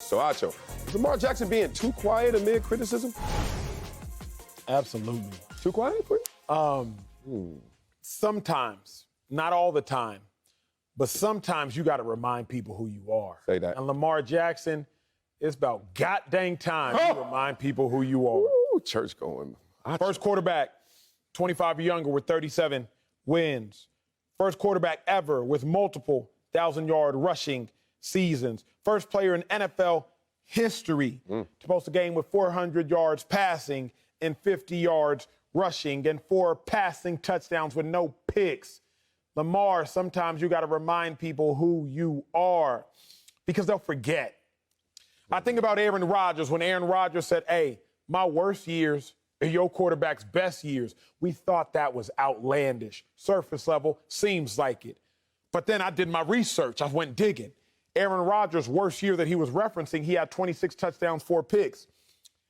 So, Acho, is Lamar Jackson being too quiet amid criticism? Absolutely. Too quiet for you? Sometimes, not all the time, but sometimes you got to remind people who you are. Say that. And Lamar Jackson, it's about goddamn time you remind people who you are. Ooh, church going. Acho. First quarterback, 25 or younger with 37 wins. First quarterback ever with multiple 1,000-yard rushing seasons. First player in NFL history to post a game with 400 yards passing and 50 yards rushing and 4 passing touchdowns with no picks. Lamar, sometimes you got to remind people who you are because they'll forget. I think about Aaron Rodgers when Aaron Rodgers said, hey, my worst years are your quarterback's best years. We thought that was outlandish. Surface level, seems like it. But then I did my research. I went digging. Aaron Rodgers' worst year that he was referencing, he had 26 touchdowns, 4 picks.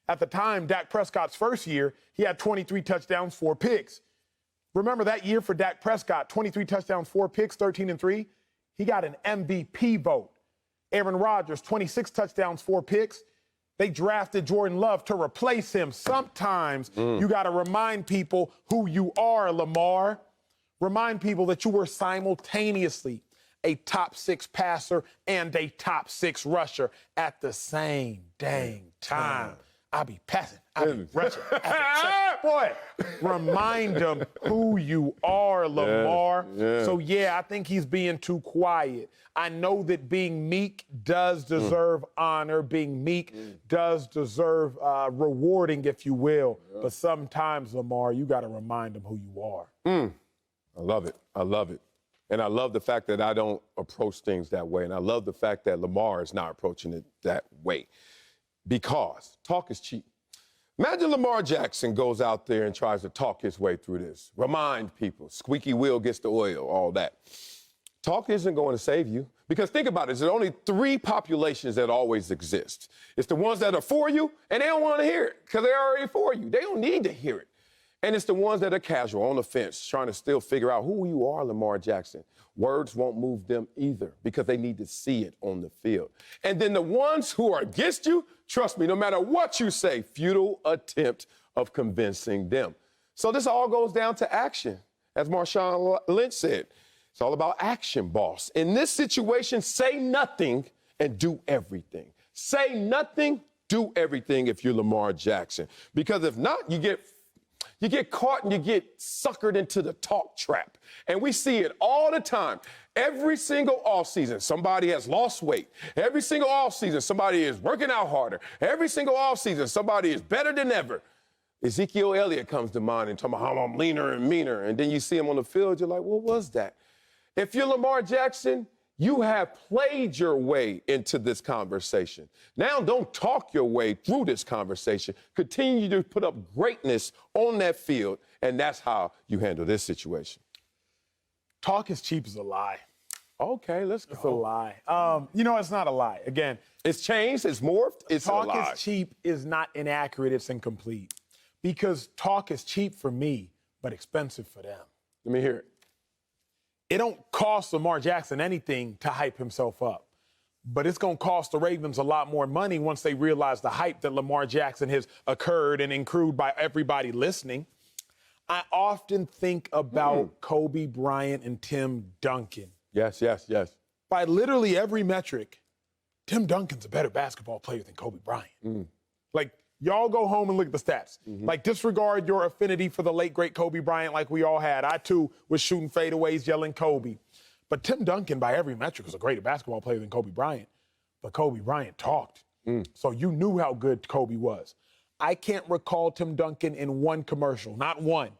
At the time, Dak Prescott's first year, he had 23 touchdowns, 4 picks. Remember that year for Dak Prescott, 23 touchdowns, 4 picks, 13-3? He got an MVP vote. Aaron Rodgers, 26 touchdowns, 4 picks. They drafted Jordan Love to replace him. Sometimes you got to remind people who you are, Lamar. Remind people that you were simultaneously a top 6 passer and a top 6 rusher at the same dang time. I be passing, I be rushing. Boy, remind them who you are, Lamar. So, yeah, I think he's being too quiet. I know that being meek does deserve honor. Being meek does deserve rewarding, if you will. But sometimes, Lamar, you got to remind them who you are. I love it. I love it. And I love the fact that I don't approach things that way. And I love the fact that Lamar is not approaching it that way. Because talk is cheap. Imagine Lamar Jackson goes out there and tries to talk his way through this. Remind people, squeaky wheel gets the oil, all that. Talk isn't going to save you. Because think about it, there's only 3 populations that always exist. It's the ones that are for you, and they don't want to hear it because they're already for you. They don't need to hear it. And it's the ones that are casual, on the fence, trying to still figure out who you are, Lamar Jackson. Words won't move them either because they need to see it on the field. And then the ones who are against you, trust me, no matter what you say, futile attempt of convincing them. So this all goes down to action. As Marshawn Lynch said, it's all about action, boss. In this situation, say nothing and do everything. Say nothing, do everything if you're Lamar Jackson. Because if not, you get caught and you get suckered into the talk trap. And we see it all the time. Every single offseason, somebody has lost weight. Every single offseason, somebody is working out harder. Every single offseason, somebody is better than ever. Ezekiel Elliott comes to mind and talking about how I'm leaner and meaner. And then you see him on the field, you're like, what was that? If you're Lamar Jackson, you have played your way into this conversation. Now don't talk your way through this conversation. Continue to put up greatness on that field, and that's how you handle this situation. Talk is cheap is a lie. Okay, let's go. It's a lie. It's not a lie. Again, it's changed, it's morphed, it's a lie. Talk is cheap is not inaccurate, it's incomplete. Because talk is cheap for me, but expensive for them. Let me hear it. It don't cost Lamar Jackson anything to hype himself up. But it's going to cost the Ravens a lot more money once they realize the hype that Lamar Jackson has occurred and accrued by everybody listening. I often think about Kobe Bryant and Tim Duncan. Yes. By literally every metric, Tim Duncan's a better basketball player than Kobe Bryant. Like, y'all go home and look at the stats. Like, disregard your affinity for the late, great Kobe Bryant like we all had. I, too, was shooting fadeaways, yelling Kobe. But Tim Duncan, by every metric, was a greater basketball player than Kobe Bryant. But Kobe Bryant talked. So you knew how good Kobe was. I can't recall Tim Duncan in one commercial, not one.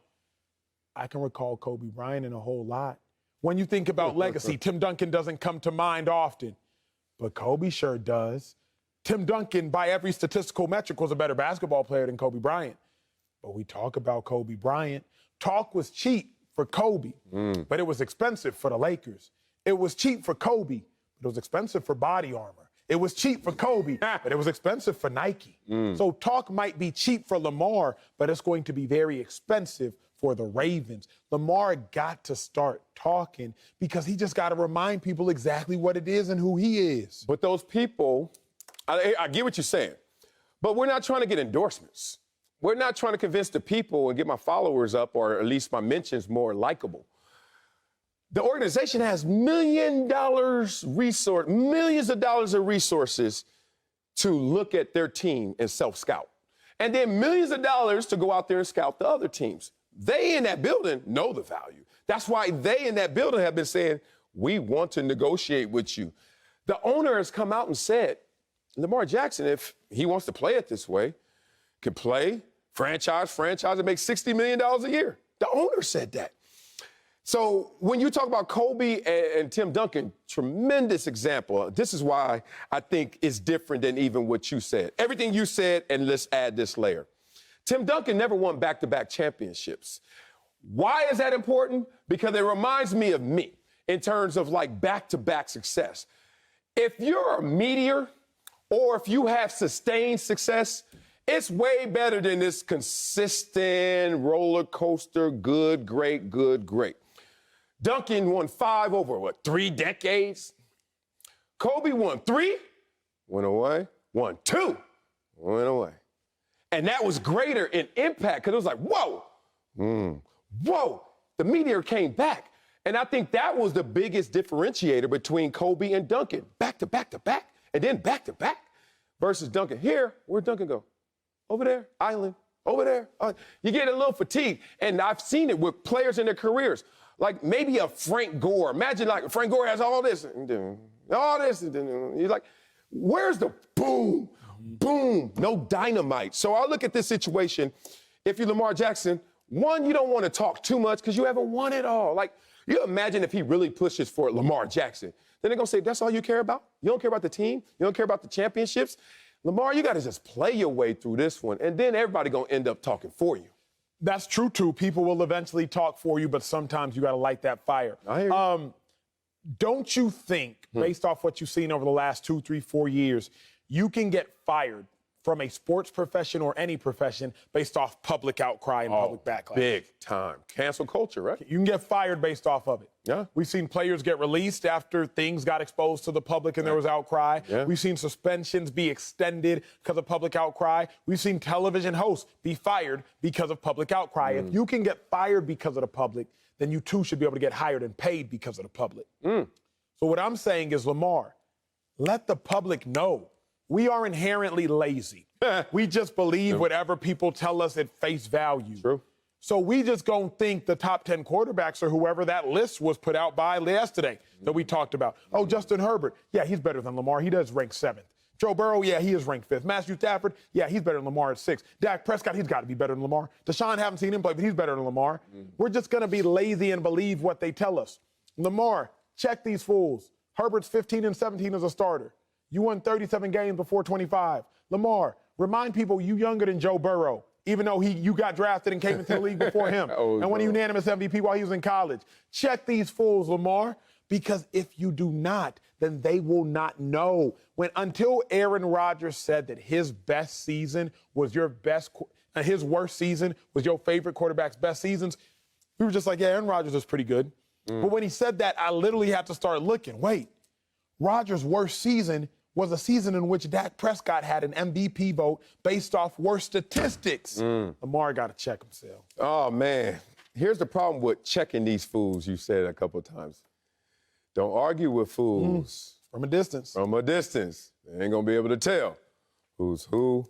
I can recall Kobe Bryant in a whole lot. When you think about legacy, Tim Duncan doesn't come to mind often. But Kobe sure does. Tim Duncan, by every statistical metric, was a better basketball player than Kobe Bryant. But we talk about Kobe Bryant. Talk was cheap for Kobe, but it was expensive for the Lakers. It was cheap for Kobe, but it was expensive for body armor. It was cheap for Kobe, but it was expensive for Nike. So talk might be cheap for Lamar, but it's going to be very expensive for the Ravens. Lamar got to start talking because he just got to remind people exactly what it is and who he is. But those people I get what you're saying, but we're not trying to get endorsements. We're not trying to convince the people and get my followers up, or at least my mentions more likable. The organization has millions of dollars of resources to look at their team and self-scout. And then millions of dollars to go out there and scout the other teams. They in that building know the value. That's why they in that building have been saying, we want to negotiate with you. The owner has come out and said, Lamar Jackson, if he wants to play it this way, can play franchise and make $60 million a year. The owner said that. So when you talk about Kobe and Tim Duncan, tremendous example. This is why I think it's different than even what you said. Everything you said, and let's add this layer. Tim Duncan never won back-to-back championships. Why is that important? Because it reminds me of me in terms of like back-to-back success. If you're a meteor or if you have sustained success, it's way better than this consistent roller coaster, good, great, good, great. Duncan won 5 over, 3 decades? Kobe won 3, went away, won 2, went away. And that was greater in impact because it was like, whoa, whoa, the meteor came back. And I think that was the biggest differentiator between Kobe and Duncan, back to back to back, and then back to back versus Duncan. Here, where'd Duncan go? Over there, island, over there. You get a little fatigued, and I've seen it with players in their careers. Like maybe a Frank Gore. Imagine like Frank Gore has all this, and all this, and you're like, where's the boom, boom, no dynamite. So I look at this situation, if you're Lamar Jackson, one, you don't want to talk too much because you haven't won it all. Like, you imagine if he really pushes for Lamar Jackson. Then they're going to say, that's all you care about? You don't care about the team? You don't care about the championships? Lamar, you got to just play your way through this one, and then everybody going to end up talking for you. That's true, too. People will eventually talk for you, but sometimes you got to light that fire. I hear you. Don't you think, based off what you've seen over the last 2, 3, 4 years, you can get fired from a sports profession or any profession based off public outcry and public backlash? Big time. Cancel culture, right? You can get fired based off of it. Yeah. We've seen players get released after things got exposed to the public and there was outcry. Yeah. We've seen suspensions be extended because of public outcry. We've seen television hosts be fired because of public outcry. If you can get fired because of the public, then you too should be able to get hired and paid because of the public. So what I'm saying is, Lamar, let the public know. We are inherently lazy. We just believe whatever people tell us at face value. True. So we just gonna think the top 10 quarterbacks or whoever that list was put out by yesterday that we talked about. Oh, Justin Herbert. Yeah, he's better than Lamar. He does rank 7th. Joe Burrow, yeah, he is ranked 5th. Matthew Stafford, yeah, he's better than Lamar at 6th. Dak Prescott, he's got to be better than Lamar. Deshaun, haven't seen him play, but he's better than Lamar. We're just gonna be lazy and believe what they tell us. Lamar, check these fools. Herbert's 15 and 17 as a starter. You won 37 games before 25. Lamar, remind people you younger than Joe Burrow, even though you got drafted and came into the league before him and won a unanimous MVP while he was in college. Check these fools, Lamar, because if you do not, then they will not know. Until Aaron Rodgers said that his best season was your best, his worst season was your favorite quarterback's best seasons, we were just like, yeah, Aaron Rodgers is pretty good. But when he said that, I literally had to start looking. Wait, Rodgers' worst season was a season in which Dak Prescott had an MVP vote based off worst statistics. Lamar got to check himself. Oh, man. Here's the problem with checking these fools, you said a couple of times. Don't argue with fools. From a distance. From a distance. They ain't going to be able to tell who's who